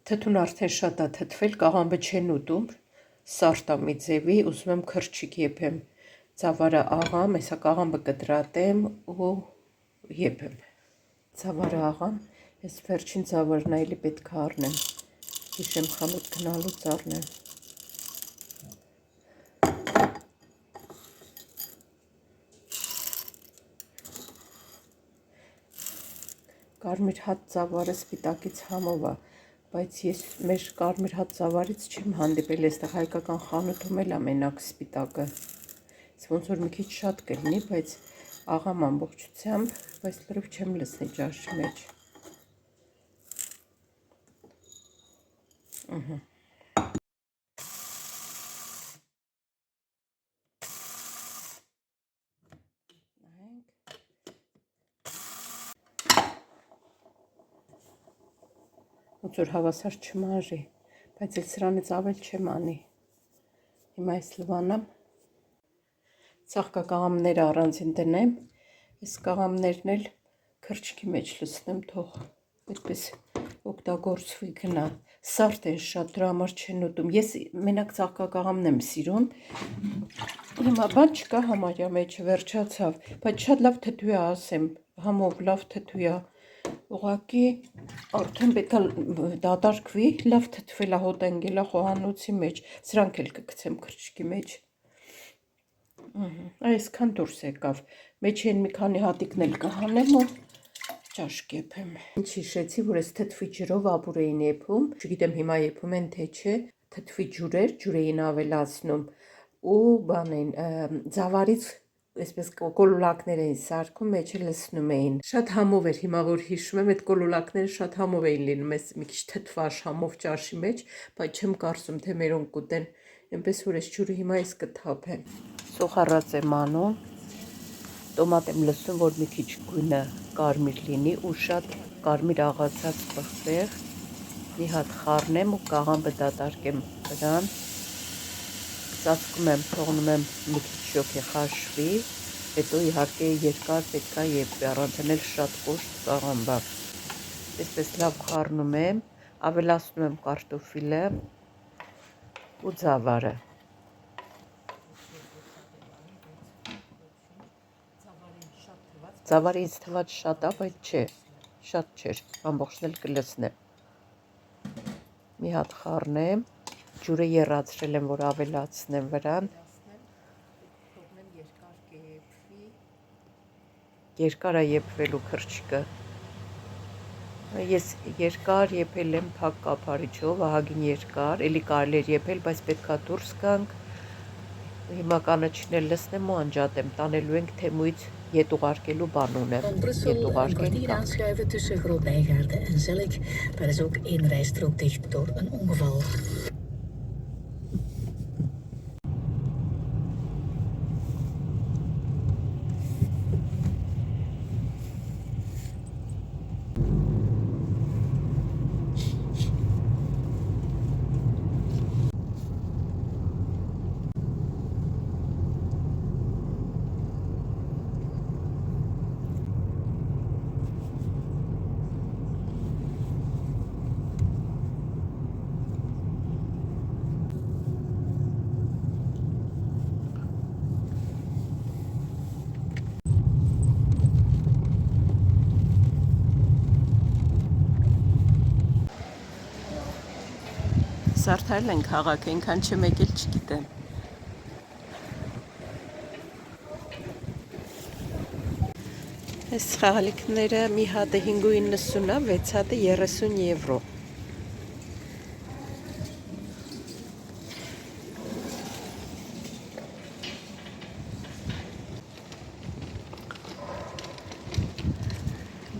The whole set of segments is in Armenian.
Թթուն արդեն շատ է թթվել, կաղամբը չեն ուտում, սարտամի ձևի, ուզում եմ քրչիկ եփեմ, ծավարը աղամ, հեսա կաղամբը կտրատեմ ու եփեմ։ Ծավարը աղամ, ես վերջին ծավարն այլի պետք է առնեմ, հիշեմ խանութ գնալուց առնեմ։ Կարմիր հատ ծավարը սպիտակից համով է, բայց ես մեր կարմիր հատ ծավարից չեմ հանդիպել, այստեղ հայկական խանութում էլ ամենակ սպիտակը։ Ոնց որ մի քիչ շատ կլինի, բայց աղամ ամբողջությամբ, բայց լրիվ չեմ լցնի ճաշի մեջ։ Ոնց որ հավասար չմարի, բայց էլ սրանից ավել չեմ անի։ Հիմա այս լվանամ, ծաղկակաղամները առանձին դնեմ, այս կաղամներն էլ քրչքի մեջ լցնեմ, թող այդպես օգտագործվի գնա։ Սարդ են շատ, դրա համար չեն ուտում։ Ես մենակ ծաղկակաղամն եմ սիրում։ Հիմա բան չկա համարյա մեջ, վերջացավ, բայց շատ լավ թթու է, ասեմ, համով լավ թթու է։ Ուղղակի արդեն պետք է դատարկվի, լավ թթվել է, հոտ ընկել է խոհանոցի մեջ, սրանք էլ կգցեմ քրչքի մեջ։ Այսքան դուրս եկավ, մեջին մի քանի հատիկն էլ կհանեմ ու ճաշ կեփեմ։ Ինչ հիշեցի, որ այս թթվի ջրով ապուր էին եփում, չգիտեմ հիմա եփում են թե չէ, թթվի ջուր էին ավելացնում ու բան էին, ձավարից այսպես կոլուլակներ էին սարքում, մեջը լցնում էին։ Շատ համով էր, հիմա որ հիշում եմ, այդ կոլուլակները շատ համով էին լինում, այս մի քիչ թթվաշ համով ճաշի մեջ, բայց չեմ կարծում, թե մերոնք կուտեն, այնպես որ այս ջուրը հիմա ես կթափեմ։ Սոխառած եմ անում, տոմատ եմ լցնում, որ մի քիչ գույնը կարմիր լինի ու շատ կարմիր աղացած պղպեղ, մի հատ խառնեմ ու կաղամբը դատարկեմ վրան, ծածկում եմ, թողնում եմ մի քիչ շոգի խաշվի, հետո իհարկե երկար պետք է եփվի, առանցնել շատ կոշտ կաղամբա։ Այսպես լավ խառնում եմ, ավելացնում եմ կարտոֆիլը ու ձավարը։ Ձավարը ինձ թված շատ է, բայց չէ, շատ չէր, ամբողջն էլ կլցնեմ։ Մի հատ խառնեմ, ջուրը եռացրել եմ, որ ավելացնեմ վրան։ Երկար է եփվելու քրչիկը։ Ես երկար եփել եմ փակ կափարիչով, ահագին երկար, էլի կարելի էր եփել, բայց պետքա դուրս գանք։ Հիմա կանաչին էլ լցնեմ ու անջատեմ, տանելու ենք Թեմուից jet ուղարկելու բան ունեմ։ Van Brussel een kwartier aanschuiven tussen Groot-Bijgaarden en Zellik. Daar is ook één rijstrook dicht door een ongeval. Սարդարել են քաղաքը, ինքան չեմ եկել չգիտեմ։ Այս խաղալիքները մի հատը 5.90 է, 6 հատը 30 եվրո։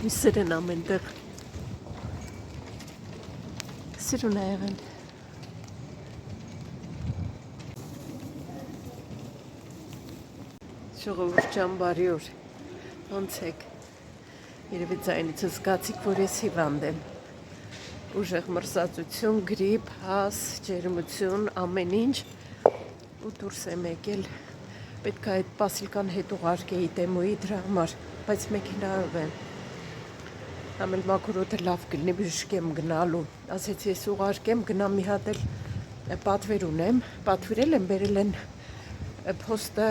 Լույսեր են ամենտեղ։ Սիրուն է եղել։ Ժողովուրդ ջան, բարի օր, ոնց եք, երևի ձայնից զգացիք, որ ես հիվանդ եմ, ուժեղ մրսածություն, գրիպ, հաս, ջերմություն, ամեն ինչ, ու դուրս եմ եկել, պետք է այդ պասիլկան հետ ուղարկեի Տեմոյի դրա համար, բայց մեքենայով եմ, Ամել մակուրոտը լավ կլինի բժշկեմ գնալու։ Ասեցի ես ուղարկեմ, գնամ մի հատ էլ պատվեր ունեմ, պատվիրել եմ, բերել են փոստը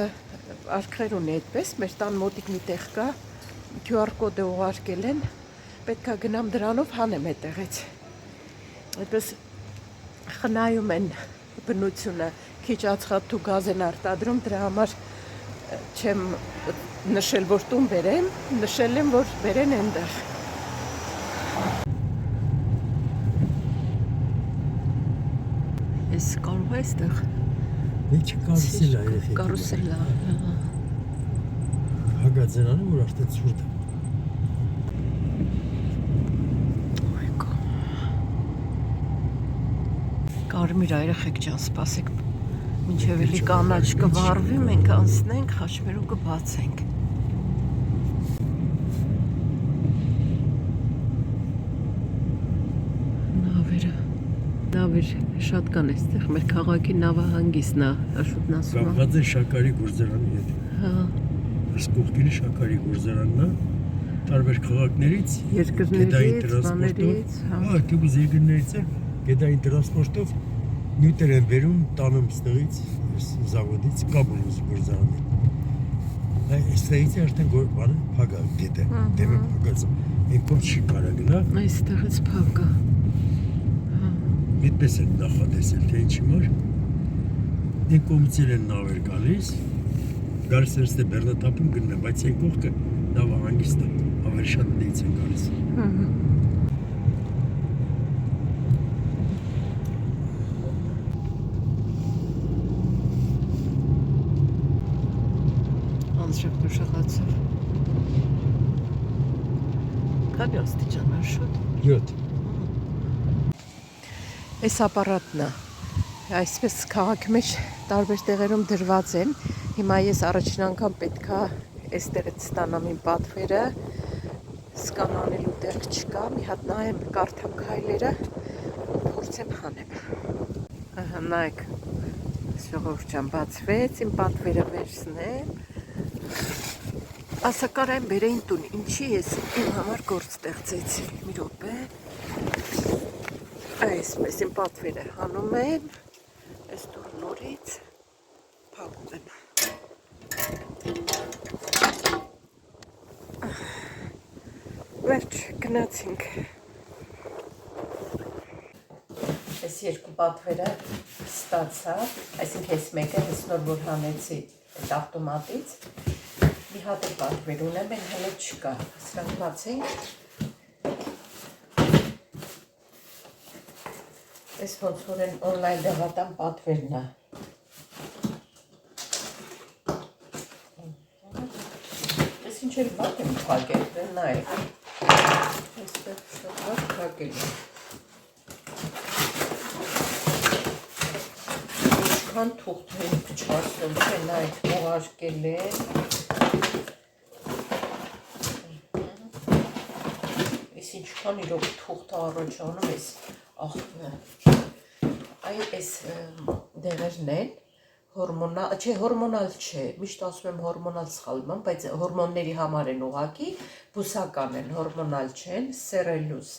արկղեր ունի այդպես, մեր տան մոտիկ մի տեղ կա, QR կոդը ուղարկել են, պետք է գնամ դրանով հանեմ այդտեղից։ Այդպես խնայում են բնությունը, քիչ ածխաթթու գազ են արտադրում, դրա համար չեմ նշել, որ տուն բերեմ, նշել եմ, որ բերեն այնտեղ։ Ես կարող է այստեղ Ինչ կարուսել է երեխեք։ կարուսել է։ Հագածենանը, որ արդեն ցուրտ է։ Կարմիր երեխեք ջան, սպասեք, մինչև էլի կանաչ կվառվի, մենք անցնենք, խաչմերուկը բացենք։ Նավեր շատ կան այստեղ, մեր քաղաքի նավահանգիստն է, շուտն ասում է։ Կապված է Շաքարի գործարանի հետ։ Հա, Այս կողքինը Շաքարի գործարանն է, տարբեր քաղաքներից, երկրներից, բաներից, հա։ հա, դուք երկրներից է, գետային տրանսպորտով նյութեր են բերում, տանում ստեղից, զավոդից, Կաբուլուց գործարանին։ Այստեղից է արդեն բանը փագա գետը, դեմը փագած է, այնքան չի կարա գնա։ Այստեղից փակ է։ Այդպես են նախատեսել, թե ինչի մար։ Այն կողմից են նավեր գալիս, գալիս են ստե Բեռնատապում գննեն, բայց այն կողքը նավահանգիստ է, ավելի շատ դից են գալիս։ Անձրև դուշեղացավ։ Քանի աստիճան է շուտ։ 7 Այս ապարատն է, այսպես քաղաքի մեջ տարբեր տեղերում դրված են, հիմա ես առաջին անգամ պետքա այստեղից ստանամ իմ պատվերը, սկանանելու տեղ չկա, մի հատ նայեմ, կարդամ քայլերը ու փորձեմ հանեմ։ Ահա, նայեք, ժողովուրդ ջան, բացվեց, իմ պատվերը վերցնեմ, ասա կարայեմ բերեին տուն, ինչի ես իմ համար գործ ստեղծեցի, մի րոպե։ Այսպես իմ պատվերը հանում եմ, այս տուր նորից փակում եմ։ Վերջ, գնացինք։ Այս երկու պատվերը ստացա, այսինքն այս մեկը ես նոր որ հանեցի այդ ավտոմատից, մի հատ էլ պատվեր ունեմ, են հələ չկա, սրանք բացենք։ Այս ոնց որ են օնլայն դեղատան պատվերն է։ Այս ինչ էլ վատ եմ փակել, նայեք։ Այստեղ շատ վատ փակել եմ։ Ինչքան թուղթ են փչացնում, թե նայեք ուղարկել են։ Այս ինչքան իրոք թուղթը առաջանում ես աղբը։ Այ այս դեղերն են, հորմոնալ չէ, միշտ ասում եմ հորմոնալ սխալում եմ, բայց հորմոնների համար են ուղակի, բուսական են, հորմոնալ չեն, սերելուս։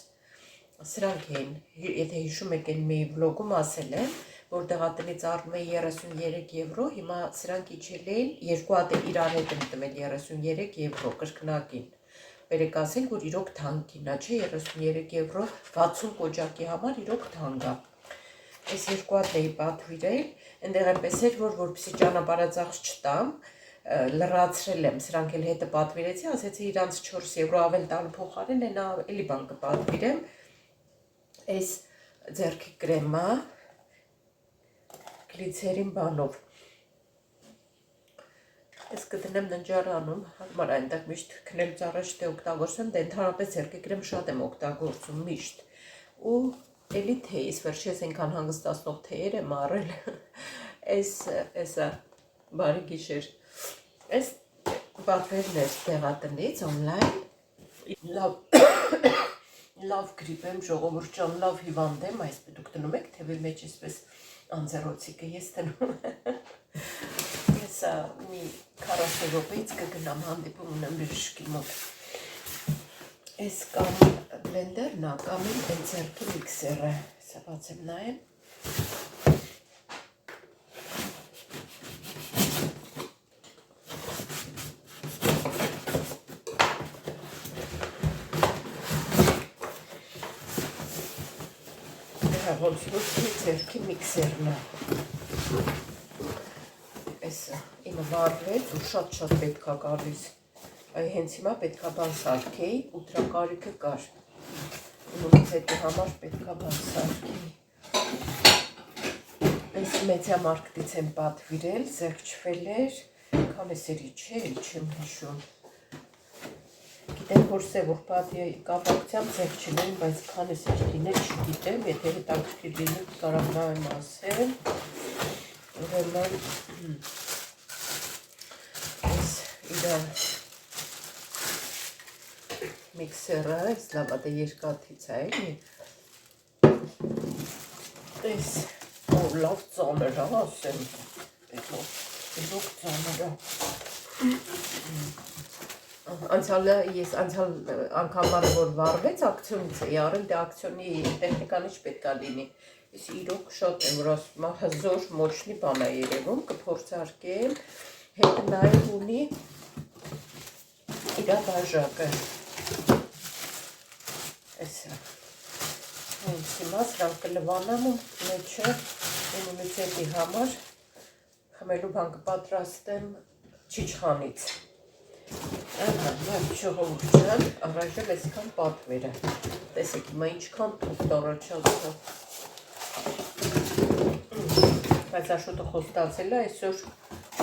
Սրանք են, եթե հիշում եք են մի վլոգում ասել եմ, որ դեղատնից առնում է 33 եվրո, հիմա սրանք իջել են, երկու հատ իրար հետ են տվել 33 եվրո, կրկնակին։ Բերեք ասենք, որ իրոք թանկին է, չէ, 33 եվրո 60 կոճակի համար իրոք թանկ է։ Այս երկու հատ էի պատվիրել, այնտեղ այնպես էր, որ որպեսզի ճանապարհածախս չտամ, լրացրել եմ, սրանք էլ հետը պատվիրեցի, ասեցի իրանց 4 եվրո ավել տալու փոխարեն, այնա էլի բան կպատվիրեմ։ Այս ձեռքի կրեմը գլիցերին բանով։ Ես կդնեմ ննջարանում, համար այնտեղ միշտ քնելուց առաջ թե օգտագործեմ, դե ընդհանրապես ձեռքի կրեմ շատ եմ օգտագործում միշտ։ Ու էլի թեյից վերջերս այնքան հանգստացնող թեյեր եմ առել։ Էսա բարի գիշեր։ Այս պատվերն էր տեղատնից օնլայն։ Լավ գրիպ եմ, ժողովուրդ ջան, լավ հիվանդ եմ, այսպես դուք դնում եք թևի մեջ այսպես անձեռոցիկը ես դնում։ Հեսա մի 40 րոպեից կգնամ հանդիպում ունեմ բժշկի մոտ։ Այս կամ բլենդերն է, կամ էլ այն ձեռքի միքսերը, սա բացեմ նայեմ։ Ոնց որ ձեռքի միքսերն է։ Այսը իմը վարվեց ու շատ պետք է գալիս։ Այ հենց հիմա պետք է բան սարքեի, ուտրակարիքը կար։ Ումից հետո համար պետք է բան սարքեի։ Այս մեդիամարկտից եմ պատվիրել, զեղչվել էր, քանեսերի չէ, չեմ հիշում։ Գիտեմ, որ սևորպատի կապակցությամբ զեղչել են, բայց քանեսեր լինել չգիտեմ, եթե հետաքրքիր լինի կարող նայեմ ասեմ։ Ուրեմն այս իրար միքսերը, այս լավատը երկաթից է, էլի։ Այս լավ ծանր է, ասեմ, իրոք ծանր է։ Ես անցյալ անգամանը որ վարվեց ակցիոնից էի արել, դե ակցիոնի տեխնիկան ինչ պետք է լինի։ Ես իրոք շատ եմ, որ ասում հզոր մոչնի բան է երևում, կփորձարկեմ, հետ նաև ունի իր բաժակը։ Այսա։ Հենց հիմա սրանք կլվանամ ու մեջը իմունիտետի համար խմելու բան կպատրաստեմ չիչխանից։ Ահա, ժողովուրդ ջան, առայժմ այսքան պատվերը։ Տեսեք հիմա ինչքան թուղթ առաջացավ։ Բայց Աշոտը խոստացել է այսօր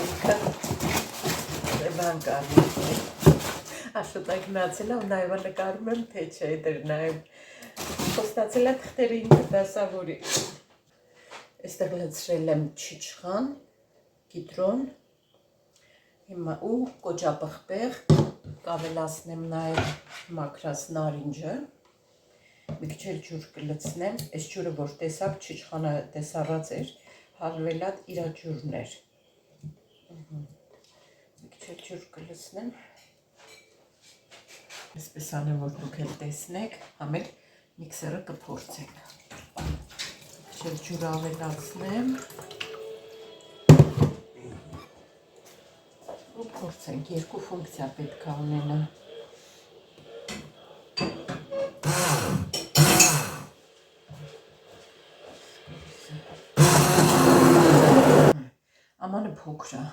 ինքը բան կարի։ Աշոտը գնացել է ու նաև նկարում եմ, թե չէ, դեր նաև խոստացել է թղթերը ինքը դասավորի։ Այստեղ լցրել եմ չիչխան, կիտրոն, հիմա ու կոճապղպեղ, կավելացնեմ նաև մաքրած նարինջը, մի քիչ էլ ջուր կլցնեմ, այս ջուրը որ տեսակ չիչխանը տեսարած էր, հալվել է իր ջուրն էր։ Մի քիչ էլ ջուր կլցնեմ, այսպես անեմ, որ դուք էլ տեսնեք, համ էլ միքսերը կփորձենք։ Քիչ ջուր ավելացնեմ ու փորձենք, երկու ֆունկցիա պետք է ունենա։ Ամանը փոքր է,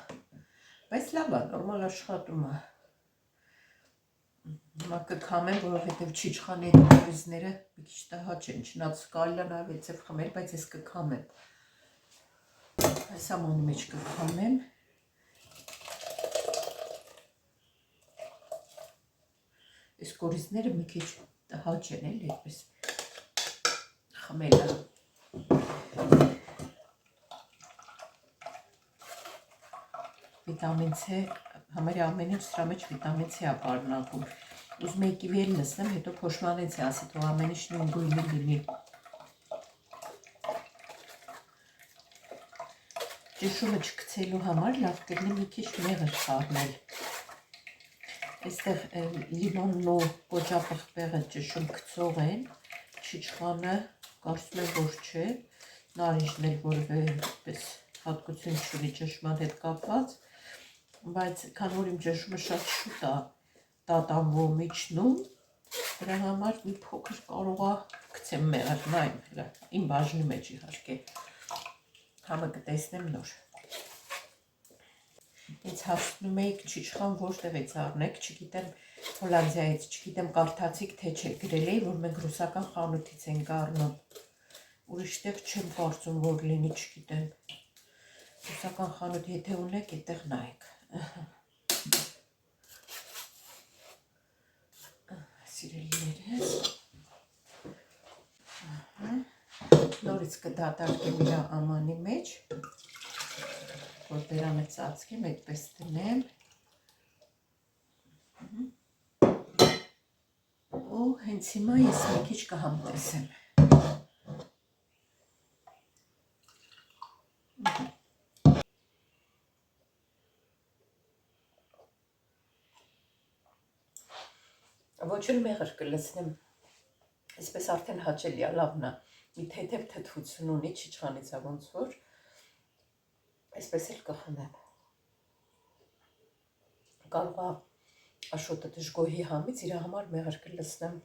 բայց լավ է, նորմալ աշխատում է։ Հիմա կքամեմ, որովհետև չիչխանի կորիզները մի քիչ տհաճ են, չնայած կարելի է նաև այդպես խմել, բայց ես կքամեմ։ Այս ամանի մեջ կքամեմ։ Այս կորիզները մի քիչ տհաճ են, էլի այդպես խմելը։ Վիտամին C, համարյա ամեն ինչ սրա մեջ վիտամին C է պարունակում։ Ուզում եի կիվի էլ լցնեմ, հետո փոշմանեցի, ասի թող ամեն ինչ նույն գույնի լինի։ Ճնշումը չգցելու համար լավ կլինի մի քիչ մեղր խառնել։ Այստեղ լիմոնն ու կոճապղպեղը ճնշում գցող են, չիչխանը կարծում եմ որ չէ, նարինջն էլ որևէ այդպես հատկություն չունի ճնշման հետ կապված, բայց քանի որ իմ ճնշումը շատ շուտ է տատանվում իջնում, դրա համար մի փոքր կարող է գցեմ մեղր, նայեմ հələ, իմ բաժնի մեջ իհարկե, համը կտեսնեմ նոր։ Ինձ հասնում էիք չիչխան որտեղից առնեք, չգիտեմ Հոլանդիայից, չգիտեմ կարդացիք թե չէ, գրել էի, որ մենք ռուսական խանութից ենք առնում, ուրիշտեղ չեմ կարծում, որ լինի, չգիտեմ, ռուսական խանութ եթե ունեք, այդտեղ նայեք։ Սիրելիներս, նորից կդատարկեմ իր ամանի մեջ, որ բերանը ծածկեմ, այդպես տնեմ, ու հենց հիմա ես մի քիչ կհամտեսեմ։ Ոչն մեղր կլցնեմ, այսպես արդեն հաճելի է, լավն է, մի թեթև թթվություն ունի, չիչխանից է ոնց որ, այսպես էլ կխնեմ, կարող է աշոտը դժգոհի համից իր համար մեղր կլցնեմ,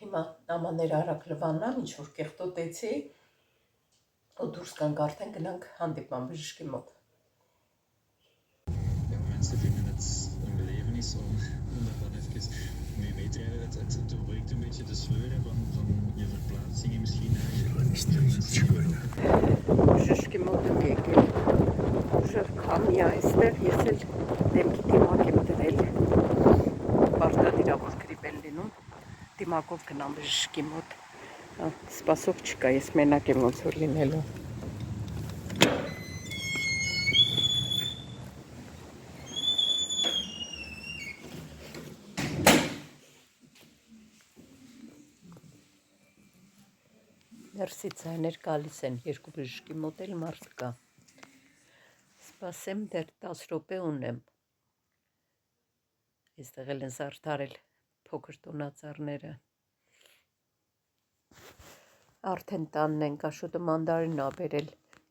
հիմա նամաները արագ լվանան, ինչ-որ կեղտոտեցի, ու դուրս կանք արդեն գնանք հանդիպման բժշկի մոտ. Ja, mensen vinden het een belevenis om dat dan even mee mee te rijden. Het doorbreekt een beetje de sleuren van je verplaatsingen misschien naar Բժշկի մոտ եմ եկել, ուժեղ քամի է այստեղ, ես էլ դեմքի դիմակ եմ դրել, պարտադիր գրիպ էլ լինում, դիմակով գնամ բժշկի մոտ, սպասող չկա, ես մենակ եմ ոնց որ լինելու. Ներսի ձայներ գալիս են, երկու բժշկի մոտ էլ մարդ կա, սպասեմ դեռ 10 րոպե ունեմ, այստեղ էլ են զարդարել փոքր տոնածառները, արդեն տանն ենք, աշոտը մանդարին ա բերել,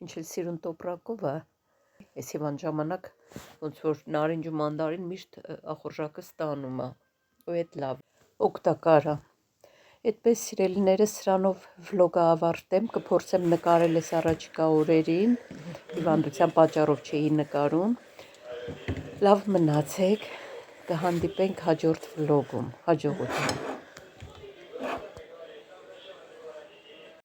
ինչ էլ սիրուն տոպրակով է, ես հիվանդ ժամանակ ոնց որ նարինջ ու մանդարին միշտ ախորժակը ստանում է, ու էդ լավ, օգտակար է. Այդպես սիրելիներս սրանով վլոգը ավարտեմ, կփորձեմ նկարել ես առաջիկա օրերին, հիվանդության պատճառով չէի նկարում, լավ մնացեք, կհանդիպենք հաջորդ վլոգում, հաջողություն.